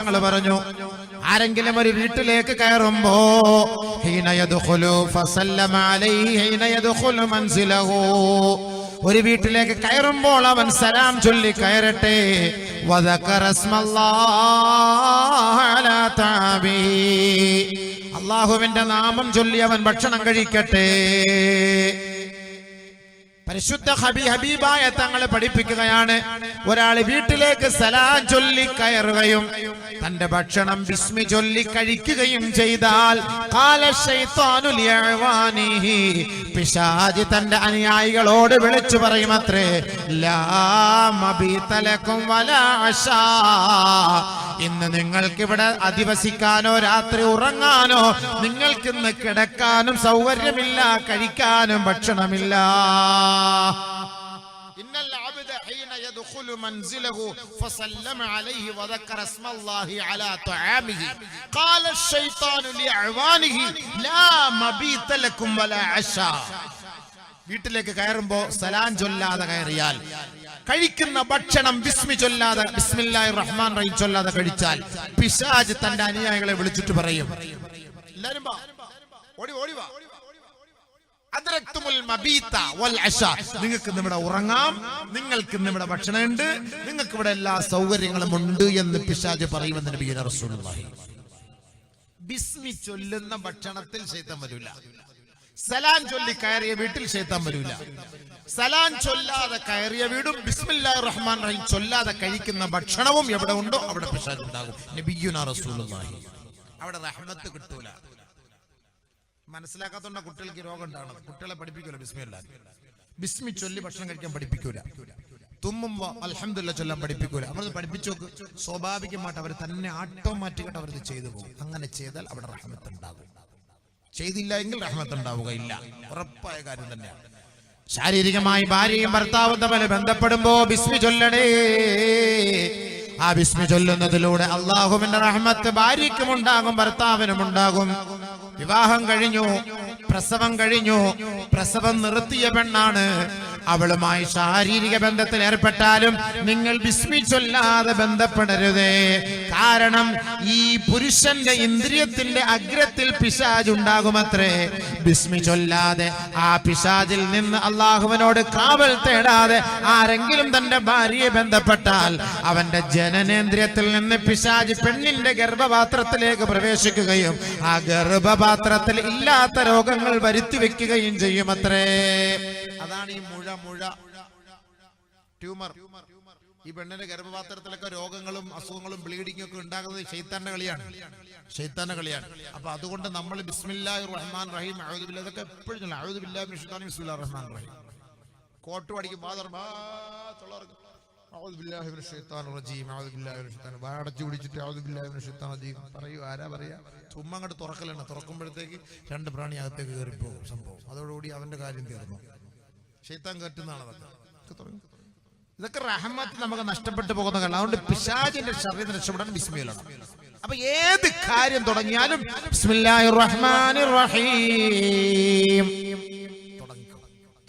തങ്ങൾ പറഞ്ഞു, ആരെങ്കിലും ഒരു വീട്ടിലേക്ക് കയറുമ്പോ ഹീന യദ്ഖുലു ഫസല്ലമ അലൈഹി ഹീന യദ്ഖുലു മൻസിലഹു, ഒരു വീട്ടിലേക്ക് കയറുമ്പോൾ അവൻ സലാം ചൊല്ലി കയറട്ടെ. വദക്കറ സ്മല്ലാഹി അലാ തഅബി, അല്ലാഹുവിന്റെ നാമം ചൊല്ലി അവൻ ഭക്ഷണം കഴിക്കട്ടെ. പരിശുദ്ധ ഹബീബായ തങ്ങളെ പഠിപ്പിക്കുകയാണ്, ഒരാൾ വീട്ടിലേക്ക് സലാം ചൊല്ലി കയറുകയും തന്റെ ഭക്ഷണം ബിസ്മി ചൊല്ലി കഴിക്കുകയും ചെയ്താൽ ഖാല ശൈത്വാനു ലിഅവാനിഹി, പിശാച് തന്റെ അനുയായികളോട് വിളിച്ചു പറയുമത്രേ, ലാ മബീത ലക്കും വലാ അശാ, ഇന്ന് നിങ്ങൾക്കിവിടെ അധിവസിക്കാനോ രാത്രി ഉറങ്ങാനോ നിങ്ങൾക്കിന്ന് കിടക്കാനും സൗകര്യമില്ല, കഴിക്കാനും ഭക്ഷണമില്ല. ഇന്നൽ അബ്ദ ഹീന യദ്ഖുലു മൻസിലഹു ഫസല്ലമ അലൈഹി വദക്കറ സ്മല്ലാഹി അലാ തആമിഹി ഖാല അശ്ശൈത്താനു ലിഅവാനിഹി ലാ മബീത ലക്കും വലാ അശാ. വീട്ടിലേക്ക് കയറുമ്പോ സലാം ചൊല്ലാതെ കയറിയാൽ, കഴിക്കുന്ന ഭക്ഷണം ബിസ്മി ചൊല്ലാതെ ബിസ്മില്ലാഹിർ റഹ്മാൻ റഹീം ചൊല്ലാതെ കഴിച്ചാൽ പിശാച് തന്റെ അനുയായികളെ വിളിച്ചിട്ട് പറയും, എല്ലാരും വാ, ഓടി ഓടി വാ, അദ്റക്തുമുൽ മബീത വൽ അശാ, നിങ്ങൾക്ക് ഇവിടെ ഉറങ്ങാം, നിങ്ങൾക്ക് ഇവിടെ ഭക്ഷണമുണ്ട്, നിങ്ങൾക്ക് ഇവിടെ എല്ലാ സൗകര്യങ്ങളും ഉണ്ട് എന്ന് പിശാച് പറയുമെന്ന് നബി റസൂലുള്ളാഹി. ബിസ്മി ചൊല്ലുന്ന ഭക്ഷണത്തിൽ ശൈത്താൻ വരില്ല, സലാം ചൊല്ലി കയറിയ വീട്ടിൽ ശൈത്താൻ വരില്ല. സലാം ചൊല്ലാതെ കയറിയ വീടും ബിസ്മില്ലാഹിർ റഹ്മാൻ റഹീം ചൊല്ലാതെ കഴിക്കുന്ന ഭക്ഷണവും എവിടെ ഉണ്ടോ അവിടെ പിശാച് ഉണ്ടാകും. നബിയുനാ റസൂലുള്ളാഹി. അവിടെ റഹ്മത്ത് കിട്ടൂല. മനസ്സിലാക്കാത്തോണ്ട കുട്ടികൾക്ക് രോഗം ഉണ്ടാകണം. കുട്ടികളെ പഠിപ്പിക്കൂല ബിസ്മി ചൊല്ലി ഭക്ഷണം കഴിക്കാൻ പഠിപ്പിക്കൂല. തുമ്മുമ്പോ അൽഹംദുലില്ലാഹ് ചൊല്ലാൻ പഠിപ്പിക്കൂല. അവരത് പഠിപ്പിച്ചു നോക്ക്, സ്വാഭാവികമായിട്ട് അവർ തന്നെ ഓട്ടോമാറ്റിക്കായിട്ട് അവരത് ചെയ്തു പോകും. അങ്ങനെ ചെയ്താൽ അവിടെ റഹ്മത്ത് ഉണ്ടാകും. ചെയ്തില്ല എങ്കിൽ റഹ്മത്ത് ഉണ്ടാവുകയില്ല. ഉറപ്പായ കാര്യം തന്നെയാണ്. ശാരീരികമായി ഭാര്യയും ഭർത്താവും തമ്മിൽ ബന്ധപ്പെടുമ്പോ ബിസ്മി ചൊല്ലണേ. ആ ബിസ്മി ചൊല്ലുന്നതിലൂടെ അല്ലാഹുവിന്റെ റഹ്മത്ത് ഭാര്യയ്ക്കും ഉണ്ടാകും, ഭർത്താവിനും ഉണ്ടാകും. വിവാഹം കഴിഞ്ഞു, പ്രസവം കഴിഞ്ഞു, പ്രസവം നിർത്തിയ പെണ്ണാണ്, അവളുമായി ശാരീരിക ബന്ധത്തിൽ ഏർപ്പെട്ടാലും നിങ്ങൾ ബിസ്മി ചൊല്ലാതെ ബന്ധപ്പെടരുതേ. കാരണം ഈ പുരുഷന്റെ ഇന്ദ്രിയത്തിന്റെ അഗ്രത്തിൽ പിശാച് ഉണ്ടാകുമത്രേ. ബിസ്മി ചൊല്ലാതെ ആ പിശാചിൽ നിന്ന് അള്ളാഹുവിനോട് കാവൽ തേടാതെ ആരെങ്കിലും തന്റെ ഭാര്യയെ ബന്ധപ്പെട്ടാൽ അവന്റെ ജനനേന്ദ്രിയത്തിൽ നിന്ന് പിശാച് പെണ്ണിന്റെ ഗർഭപാത്രത്തിലേക്ക് പ്രവേശിക്കുകയും ആ ഗർഭപാത്രത്തിൽ ഇല്ലാത്ത രോഗങ്ങൾ വരുത്തി വെക്കുകയും ചെയ്യുമത്രേ. അതാണ് ഈ മുഴ ട്യൂമർ. ഈ പെണ്ണിന്റെ ഗർഭപാത്രത്തിലൊക്കെ രോഗങ്ങളും അസുഖങ്ങളും ബ്ലീഡിംഗ് ഒക്കെ ഉണ്ടാകുന്നത് ശൈത്താന്റെ കളിയാണ്. അപ്പൊ അതുകൊണ്ട് നമ്മൾ ബിസ്മില്ലാഹിർ റഹ്മാൻ റഹീം അഊദു ബില്ലാഹി, ഇതൊക്കെ എപ്പോഴും അഊദു ബില്ലാഹി മിനശ് ശൈത്താനിർ റജീം ബിസ്മില്ലാഹിർ റഹ്മാൻ റഹീം. കോട്ട് പഠിക്കും അഊദു ബില്ലാഹി മിനശ് ശൈത്താനിർ റജീം അഊദു ബില്ലാഹി മിനശ് ശൈത്താനിർ, വാടച്ചു പിടിച്ചിട്ട് അഊദു ബില്ലാഹി മിനശ് ശൈത്താനിർ റജീം പറയൂ. ആരാ പറയാ? ചുമ്മാ അങ്ങോട്ട് തുറക്കലാണ്. തുറക്കുമ്പോഴത്തേക്ക് രണ്ട് പ്രാണി അകത്തേക്ക് കയറിപ്പോകും സംഭവം. അതോടുകൂടി അവന്റെ കാര്യം തീർന്നു. ശൈത്താൻ കയറ്റുന്നതാണ് അതൊക്കെ. ഇതൊക്കെ റഹ്മത്ത് നമുക്ക് നഷ്ടപ്പെട്ടു പോകുന്ന കാര്യം. അതുകൊണ്ട് പിശാചിന്റെ ശരീരത്തിന് രക്ഷപ്പെടാൻ ബിസ്മില്ലാണ്. അപ്പൊ ഏത് കാര്യം തുടങ്ങിയാലും ബിസ്മില്ലാഹിർ റഹ്മാനിർ റഹീം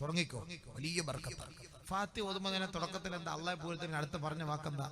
തുടങ്ങിക്കോ. വലിയ ബർക്കത്താണ്. ഫാത്തിഹ ഓതുമ്പോൾ തന്നെ തുടക്കത്തിൽ എന്താ അല്ലാഹു പൂരത്തിന് അടുത്ത് പറഞ്ഞ വാക്കെന്താ?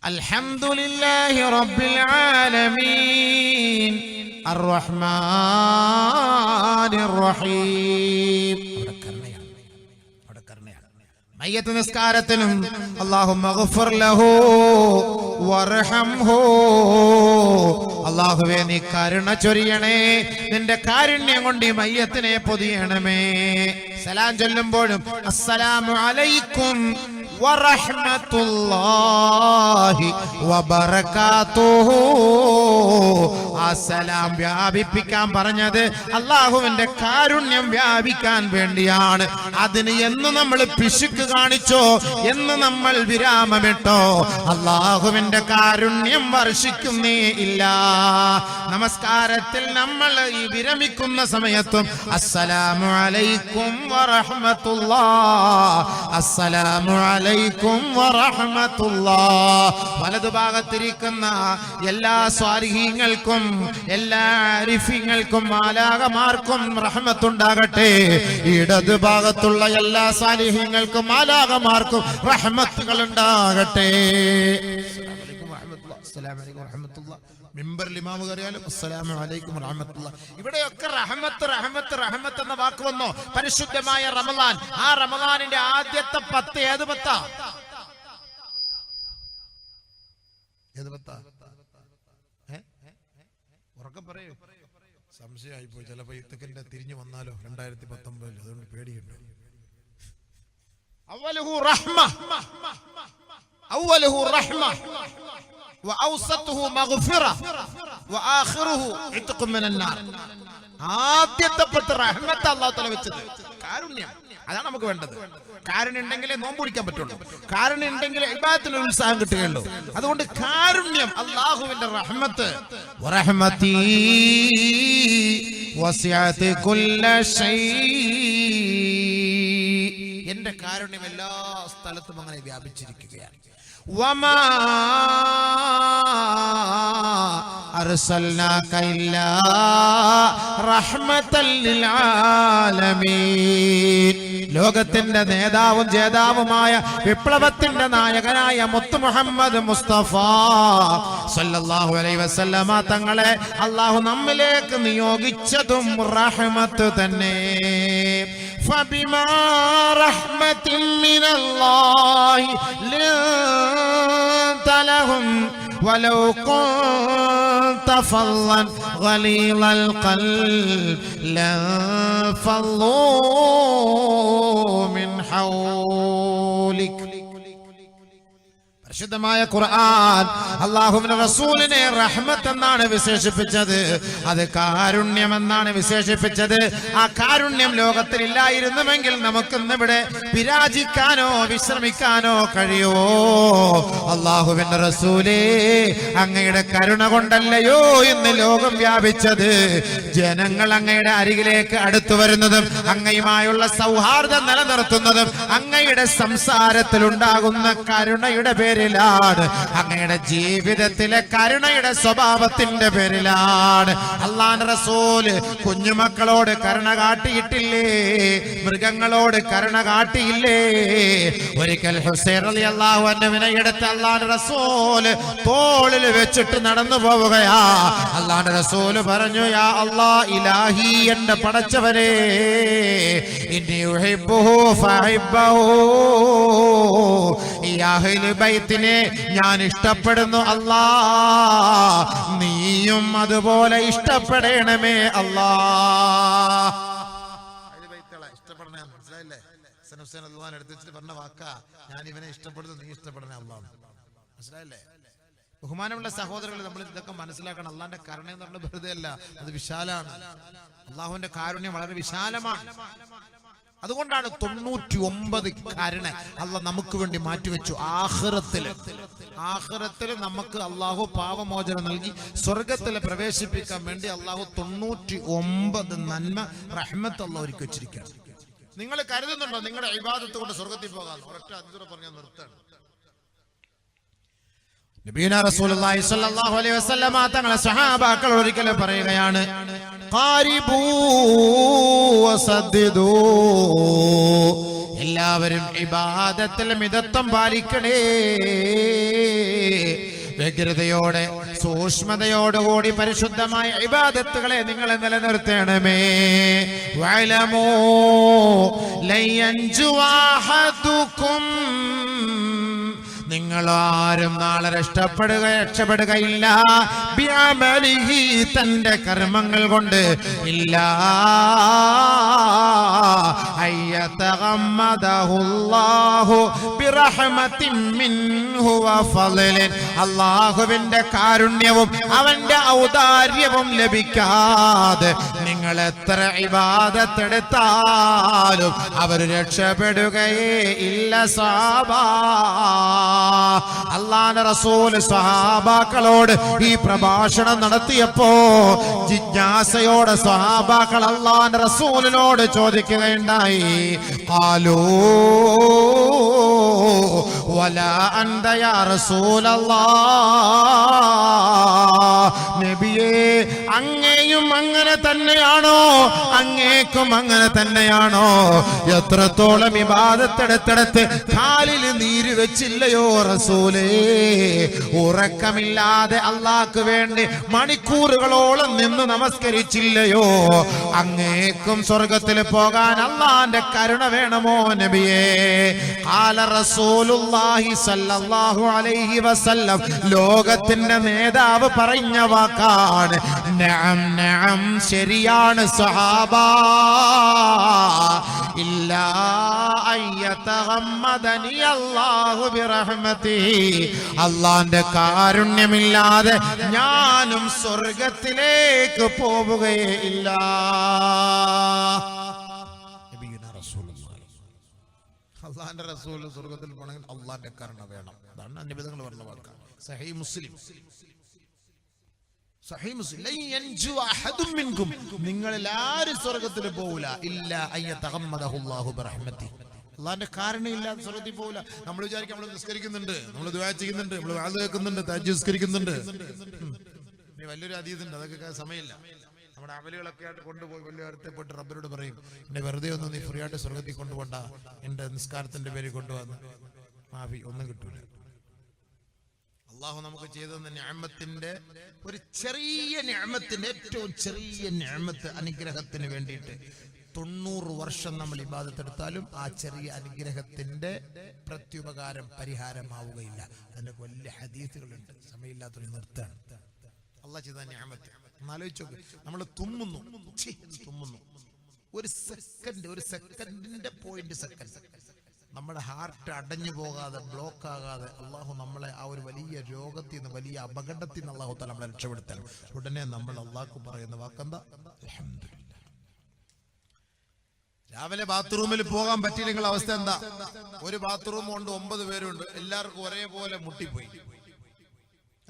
അൽഹംദുലില്ലാഹി റബ്ബിൽ ആലമീൻ അർറഹ്മാനിർ റഹീം. മയ്യത്ത് നിസ്കാരത്തിനും അല്ലാഹുമ്മ ഗഫർ ലഹു വർഹംഹു, അല്ലാഹുവേ നീ കരുണ ചൊരിയണേ, നിന്റെ കാരുണ്യം കൊണ്ട് ഈ മയ്യത്തിനെ പൊതിയണമേ. സലാം ചൊല്ലുമ്പോഴും അസ്സലാമു അലൈക്കും വറഹ്മത്തുള്ളാഹി വബറകാതുഹു, ആ സലാം വ്യാപിപ്പിക്കാൻ പറഞ്ഞത് അല്ലാഹുവിന്റെ കാരുണ്യം വ്യാപിക്കാൻ വേണ്ടിയാണ്. അതിന് എന്ന് നമ്മൾ പിശുക്ക് കാണിച്ചോ, എന്ന് നമ്മൾ വിരാമമിട്ടോ, അല്ലാഹുവിന്റെ കാരുണ്യം വർഷിക്കുന്നേ ഇല്ല. നമസ്കാരത്തിൽ നമ്മൾ ഈ വിരമിക്കുന്ന സമയത്തും അസ്സലാമു അലൈക്കും വറഹ്മത്തുള്ളാഹി, അസ്സലാമു അലൈക്കും വറഹ്മത്തുള്ളാഹി. വലതുഭാഗത്തിരിക്കുന്ന എല്ലാ സ്വാലിഹീങ്ങൾക്കും എല്ലാ ആരിഫീങ്ങൾക്കും മാലാഖമാർക്കും റഹ്മത്തുണ്ടാകട്ടെ. ഇടതുഭാഗത്തുള്ള എല്ലാ സ്വാലിഹീങ്ങൾക്കും മാലാഖമാർക്കും റഹ്മത്തുകൾ ഉണ്ടാകട്ടെ. അസ്സലാമു അലൈക്കും വറഹ്മത്തുള്ളാഹി. മിമ്പറിൽ ഇമാം കയറിയാലും അസ്സലാമു അലൈക്കും വറഹ്മത്തുള്ളാഹി. ഇവിടെയൊക്കെ റഹ്മത്ത് റഹ്മത്ത് റഹ്മത്ത് എന്ന വാക്ക് വന്നോ. പരിശുദ്ധമായ റമളാൻ, ആ റമളാനിന്റെ ആദ്യത്തെ 10 ഏത് 10? ഏത് 10? ഉറക്കെ പറയൂ, സംശയമായി പോയി. ചിലപ്പോ ഇത്തക്കന്റെ തിരിഞ്ഞു വന്നാലോ 2019, അതുകൊണ്ട് പേടിയുണ്ട്. അവ്വലുഹു റഹ്മ അവ്വലുഹു റഹ്മ വഔസതുഹു മഗ്ഫിറ വആഖിറുഹു ഇത്ഖും മിനന്നാർ. ആദ്യത്തെ 10 റഹ്മത്ത് അല്ലാഹു തആല വെച്ചത് കാരുണ്യം. അതാണ് നമുക്ക് വേണ്ടത്. കാരുണ്യം ഉണ്ടെങ്കിലേ നോമ്പ് പിടിക്കാൻ പറ്റുള്ളൂ. കാരുണ്യം ഉണ്ടെങ്കിലേ ഇബാദത്തിന് ഉത്സാഹം കിട്ടുകയുള്ളൂ. അതുകൊണ്ട് കാരുണ്യം, അല്ലാഹുവിന്റെ റഹ്മത്ത്. വറഹ്മതീ വസിഅത് കുല്ല ശൈ. എന്റെ കാരുണ്യം എല്ലാ സ്ഥലത്തും അങ്ങനെ വ്യാപിച്ചിരിക്കുകയാണ്. വമാ അർസൽനാക ഇല്ലാ റഹ്മത്തൽ ലിൽ ആലമീൻ. ലോകത്തിന്റെ നേതാവും ജേതാവുമായ വിപ്ലവത്തിന്റെ നായകനായ മുത്ത് മുഹമ്മദ് മുസ്തഫ സല്ലല്ലാഹു അലൈഹി വസല്ലമ തങ്ങളെ അല്ലാഹു നമ്മിലേക്ക് നിയോഗിച്ചതും റഹ്മത്ത് തന്നെ. فبما رحمة من الله لنت لهم ولو كنت فظا غليظ القلب لانفضوا من حولك. പരിശുദ്ധമായ ഖുർആൻ അല്ലാഹുവിന്റെ റസൂലിനെ റഹ്മത്ത് എന്നാണ് വിശേഷിപ്പിച്ചത്. അത് കാരുണ്യം എന്നാണ് വിശേഷിപ്പിച്ചത്. ആ കാരുണ്യം ലോകത്തിൽ ഇല്ലായിരുന്നുവെങ്കിൽ നമുക്കിന്ന് ഇവിടെ വിരാജിക്കാനോ വിശ്രമിക്കാനോ കഴിയുമോ? അല്ലാഹുവിന്റെ റസൂലേ, അങ്ങയുടെ കരുണ കൊണ്ടല്ലയോ ഇന്ന് ലോകം വ്യാപിച്ചത്. ജനങ്ങൾ അങ്ങയുടെ അരികിലേക്ക് അടുത്തു വരുന്നതും അങ്ങയുമായുള്ള സൗഹാർദ്ദം നിലനിർത്തുന്നതും അങ്ങയുടെ സംസാരത്തിൽ ഉണ്ടാകുന്ന കരുണയുടെ പേരിലാണ്. അങ്ങയുടെ ജീവിതത്തിലെ കരുണയുടെ സ്വഭാവത്തിന്റെ പേരിലാണ്. അല്ലാഹുവിന്റെ റസൂല് കുഞ്ഞുമക്കളോട് കരുണ കാട്ടിയിട്ടില്ലേ? മൃഗങ്ങളോട് കരുണ കാട്ടിയില്ലേ? ഒരിക്കൽ ഹുസൈൻ റളിയല്ലാഹു അൻഹുവിനെ എടുത്ത് അല്ലാഹുവിന്റെ റസൂല് തോളിൽ വെച്ചിട്ട് നടന്നു പോവുകയാ. അല്ലാഹുവിന്റെ റസൂല് പറഞ്ഞു, യാ അല്ലാഹ്, ഇലാഹി, എന്റെ പടച്ചവനെ, ഇന്നി ഉഹിബ്ബുഹു ഫഹിബ്ബഹു. ഈ അഹ്ലു ബൈത്തിനെ ഞാൻ ഇഷ്ടപ്പെടുന്നു അല്ലാ, നീയും അതുപോലെ ഇഷ്ടപ്പെടണമേ അല്ലാ. ഇഷ്ടപ്പെടണേ, മനസ്സിലായില്ലേ? എടുത്ത് വെച്ചിട്ട് പറഞ്ഞ വാക്കാ, ഞാൻ ഇവനെ ഇഷ്ടപ്പെടുന്നു, നീ ഇഷ്ടപ്പെടണേ അല്ലാ. മനസ്സിലായില്ലേ? ബഹുമാനമുള്ള സഹോദരങ്ങൾ, നമ്മൾ ഇതൊക്കെ മനസ്സിലാക്കണം. അള്ളാന്റെ കരുണ എന്ന് പറഞ്ഞ വെറുതെ അല്ല, അത് വിശാലാണ്. അള്ളാഹുവിന്റെ കാരുണ്യം വളരെ വിശാലമാണ്. അതുകൊണ്ടാണ് 99 കരുണ അള്ളാഹ് നമുക്ക് വേണ്ടി മാറ്റിവെച്ചു. ആഖിറത്തിൽ നമുക്ക് അള്ളാഹു പാപമോചനം നൽകി സ്വർഗത്തിൽ പ്രവേശിപ്പിക്കാൻ വേണ്ടി അള്ളാഹു 99 നന്മ റഹ്മത്ത് അള്ളാഹ് ഒരുക്കി വെച്ചിരിക്കുകയാണ്. നിങ്ങൾ കരുതുന്നുണ്ടോ നിങ്ങളുടെ ഇബാദത്ത് കൊണ്ട് സ്വർഗത്തിൽ പോകാൻ? ഒരൊറ്റ അതിഥിയോട് പറഞ്ഞാൽ നിർത്തണം. നബിയുനാ റസൂലുള്ളാഹി സ്വല്ലല്ലാഹു അലൈഹി വസല്ലമ തങ്ങളെ സ്വഹാബാക്കൾ ഒരിക്കൽ പറയുകയാണ്, ഖാരിബൂ വസദ്ദിദൂ. എല്ലാവരും ഇബാദത്തിൽ മിതത്വം പാലിക്കണേ. വ്യഗ്രതയോടെ സൂക്ഷ്മതയോടുകൂടി പരിശുദ്ധമായ ഇബാദത്തുകളെ നിങ്ങൾ നിലനിർത്തണമേ. വഅലമൂ ലയൻജു അഹദുകും. നിങ്ങളാരും നാളെ രക്ഷപ്പെടുകയില്ല. ബിഅമലിഹി, തന്റെ കർമ്മങ്ങൾ കൊണ്ട്. ഇല്ലാ അയ്യതഗമ്മദഹുല്ലാഹു ബിറഹ്മത്തിൻ മിൻഹു വഫളലിൻ. അല്ലാഹുവിന്റെ കാരുണ്യവും അവന്റെ ഔദാര്യവും ലഭിക്കാതെ നിങ്ങൾ എത്ര ഇബാദത്ത് എടുത്താലും അവർ രക്ഷപ്പെടുകയേ ഇല്ല. സഹാബാ, അല്ലാഹുവിന്റെ റസൂൽ സ്വഹാബാക്കളോട് ഈ പ്രഭാഷണം നടത്തിയപ്പോ ജിജ്ഞാസയോടെ സ്വഹാബാക്കൾ അല്ലാഹുവിന്റെ റസൂലിനോട് ചോദിക്കുകയുണ്ടായി. ഖാലൂ വലാ അൻത യാ റസൂലല്ലാഹ്. നബിയേ, അങ്ങയും അങ്ങനെ തന്നെയാണോ? അങ്ങേക്കും അങ്ങനെ തന്നെയാണോ? എത്രത്തോളം ഇബാദത്തെടുത്തെടുത്ത് കാലിൽ നീര് വെച്ചില്ലയോ റസൂലേ? ഉറക്കമില്ലാതെ അള്ളാഹ്ക്ക് വേണ്ടി മണിക്കൂറുകളോളം നിന്ന് നമസ്കരിച്ചില്ലയോ? അങ്ങേക്കും സ്വർഗത്തിൽ പോകാൻ അള്ളാന്റെ കരുണ വേണമോ നബിയേ? ഖാല റസൂലുള്ളാഹി സ്വല്ലല്ലാഹു അലൈഹി വസല്ലം, ലോകത്തിന്റെ നേതാവ് പറഞ്ഞ വാക്കാണ്. നഅം നഅം, ശരിയാണ് സഹാബാ. ഇല്ലാ അയ്യതഗമ്മദനി അല്ലാഹു ബിറഹ്മതിഹി, അല്ലാഹുവിന്റെ കാരുണ്യമില്ലാതെ ഞാനും സ്വർഗ്ഗത്തിലേക്ക് പോവുകയേ ഇല്ല. അള്ളാന്റെ റസൂൽ സ്വർഗ്ഗത്തിൽ പോകണമെങ്കിൽ അള്ളാന്റെ കരുണ വേണം. അതാണ് നബിതങ്ങൾ പറഞ്ഞ വാക്ക്. സഹീഹ് മുസ്ലിം, സഹീഹ് മുസ്ലിം, ലൻ യൻജു അഹദും മിൻകും, നിങ്ങളിൽ ആരും സ്വർഗ്ഗത്തിൽ പോവില്ല ഇല്ല അയ്യതഗമ്മദഹു അല്ലാഹു ബിറഹ്മതിഹി, അള്ളാന്റെ കാരുണ്യമില്ലാതെ സ്വർഗ്ഗത്തിൽ പോവില്ല. നമ്മൾ വിചാരിക്കും നമ്മൾ നിസ്കരിക്കുന്നുണ്ട്, നമ്മൾ ദുആ ചെയ്യുന്നുണ്ട്, നമ്മൾ വാഅദ് കേൾക്കുന്നുണ്ട്, തഹജ്ജുദ് നിസ്കരിക്കുന്നുണ്ട്. വലിയൊരു അതീതുണ്ട്, അതൊക്കെ സമയമില്ല. നമ്മുടെ അമലുകളൊക്കെ ആയിട്ട് കൊണ്ടുപോയി വലിയ അടുത്തപ്പെട്ട് റബ്ബരോട് പറയും, എന്നെ വെറുതെ ഒന്നും നീ ഫ്രീ ആയിട്ട് സ്വർഗ്ഗത്തിൽ കൊണ്ടുപോണ്ട, എന്റെ നിസ്കാരത്തിന്റെ പേര് കൊണ്ടുവന്ന് മാഫി ഒന്നും കിട്ടൂല. അള്ളാഹു നമുക്ക് ചെയ്തെന്ന നിഅമത്തിന്റെ ഒരു ചെറിയ നിഅമത്തിന്റെ, ഏറ്റവും ചെറിയ നിഅമത്ത്, അനുഗ്രഹത്തിന് വേണ്ടിയിട്ട് 90 വർഷം നമ്മൾ ഇബാദത്തെടുത്താലും ആ ചെറിയ അനുഗ്രഹത്തിന്റെ പ്രത്യുപകാരം പരിഹാരമാവുകയില്ല. അതിന്റെ വലിയ ഹദീസുകളുണ്ട്, സമയമില്ലാത്തൊരു നിർത്താണ്. അള്ളാഹ് ചെയ്ത നിഅമത്ത് ആലോചിച്ചു. നമ്മൾ തുമ്മുന്നു, ഒരു സെക്കൻഡിന്റെ പോയിന്റ് സെക്കൻഡ് നമ്മുടെ ഹാർട്ട് അടഞ്ഞു പോകാതെ, ബ്ലോക്ക് ആകാതെ അള്ളാഹു നമ്മളെ ആ ഒരു വലിയ രോഗത്തിൽ നിന്ന്, വലിയ അപകടത്തിൽ നിന്ന് അള്ളാഹു നമ്മളെ രക്ഷപ്പെടുത്തണം. ഉടനെ നമ്മൾ അള്ളാഹ്ക്ക് പറയുന്ന വാക്കെന്താ? അൽഹംദുലില്ലാഹ്. രാവിലെ ബാത്റൂമിൽ പോകാൻ പറ്റിയില്ലെങ്കിൽ അവസ്ഥ എന്താ? ഒരു ബാത്റൂം കൊണ്ട് 9 പേരുണ്ട്, എല്ലാവർക്കും ഒരേപോലെ മുട്ടിപ്പോയി.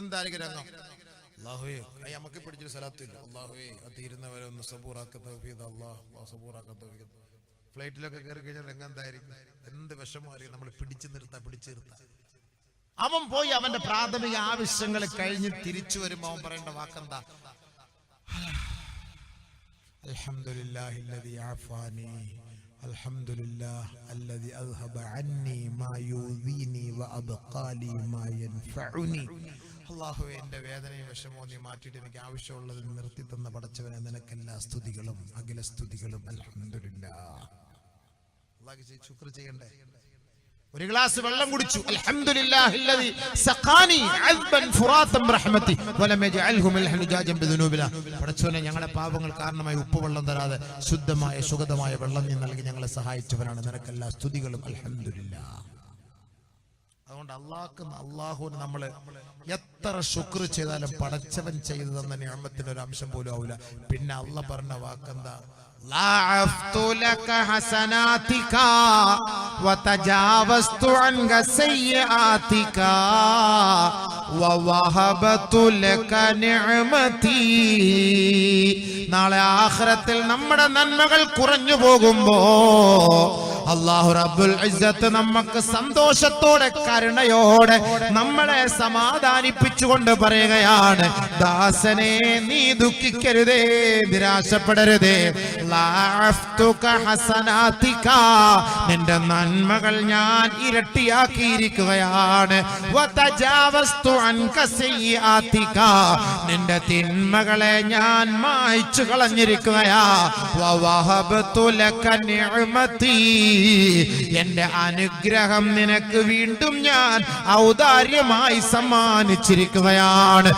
എന്തായിരിക്കും രംഗം? അല്ലാഹുവേ, നമുക്ക് പിടിച്ചൊരു സ്ഥലത്തില്ല. അല്ലാഹുവേ, തീരുന്നവരെ ഒന്ന് സബൂറാക്ക തൗഫീഖ്, അല്ലാഹ് സബൂറാക്ക തൗഫീഖ്. ഫ്ലൈറ്റിലൊക്കെ കയറി കഴിഞ്ഞാൽ രംഗം എന്തായിരിക്കും? എന്ത് വിഷമമായിരിക്കും. നമ്മൾ പിടിച്ചു നിർത്താം. അവൻ പോയി അവന്റെ പ്രാഥമിക ആവശ്യങ്ങൾ കഴിഞ്ഞ് തിരിച്ചു വരുമ്പോ അവൻ പറയേണ്ട വാക്കെന്താ? അൽഹംദുലില്ലാഹില്ലദീ ആഫാനി, അൽഹംദുലില്ലാഹ് അല്ലദീ അദ്ഹബ അന്നി മാ യൂദീനി വഅബ്ഖാലി മാ യൻഫഉനി. അല്ലാഹുവേ, എന്റെ വേദനയും വിഷമവും നീ മാറ്റിയിട്ട് എനിക്ക് ആവശ്യമുള്ളത് നിർത്തി തന്ന പടച്ചവനെ, നിനക്കെല്ലാ സ്തുതികളും അഖില സ്തുതികളും. അൽഹംദുലില്ലാഹ്. അല്ലാഹുവേ ശുക്ർ ചെയ്യണ്ടേ? ഒരു ഗ്ലാസ് വെള്ളം കുടിച്ചു. അൽഹംദുലില്ലാഹില്ലദീ സഖാനി അദ്ബൻ ഫുറാതൻ ബിറഹ്മതി വലം യജഅൽഹു മിൽഹൻ ജാജൻ ബിദുനൂബിനാ. പടച്ചവനെ, ഞങ്ങളുടെ പാപങ്ങൾ കാരണമായി ഉപ്പുവെള്ളം തരാതെ ശുദ്ധമായ സുഗതമായ വെള്ളം നീ നൽകി ഞങ്ങളെ സഹായിച്ചവനാണ്, നിനക്കെല്ലാ സ്തുതികളും. അൽഹംദുലില്ലാഹ്. അതുകൊണ്ട് അള്ളാഹുവിന് നമ്മൾ എത്ര ശുക്ർ ചെയ്താലും പടച്ചവൻ ചെയ്തു തന്ന നിഅമത്തിന്റെ ഒരു അംശം പോലും ആവില്ല. പിന്നെ അള്ളാഹ് പറഞ്ഞ വാക്കെന്താ? ലഅഫ്തു ലക ഹസനാതിക വതജാവസ്തു അൻക സയ്യിആതിക വവഹബതു ലക നിഅമതി. നാളെ ആഖിറത്തിൽ നമ്മുടെ നന്മകൾ കുറഞ്ഞു പോകുമ്പോ അല്ലാഹു റബ്ബുൽ ഇസ്സത്ത് നമുക്ക് സന്തോഷത്തോടെ, കരുണയോടെ നമ്മളെ സമാധാനിപ്പിച്ചുകൊണ്ട് പറയുകയാണ്, ദാസനെ നീ ദുഃഖിക്കരുതേ, നിരാശപ്പെടരുതേ. ലഅഫ്തുക ഹസനാതിക, നിന്റെ നന്മകൾ ഞാൻ ഇരട്ടിയാക്കിയിരിക്കുകയാണ്. വതജാവസ്തു അൻക സയ്യിആതിക, നിന്റെ തിന്മകളെ ഞാൻ മായ്ച്ചു കളഞ്ഞിരിക്കുകയാ. വവഹബതു ലക നിഅമതി, എന്റെ അനുഗ്രഹം നിനക്ക് വീണ്ടും ഞാൻ ഔദാര്യമായി സമ്മാനിച്ചിരിക്കുകയാണ്.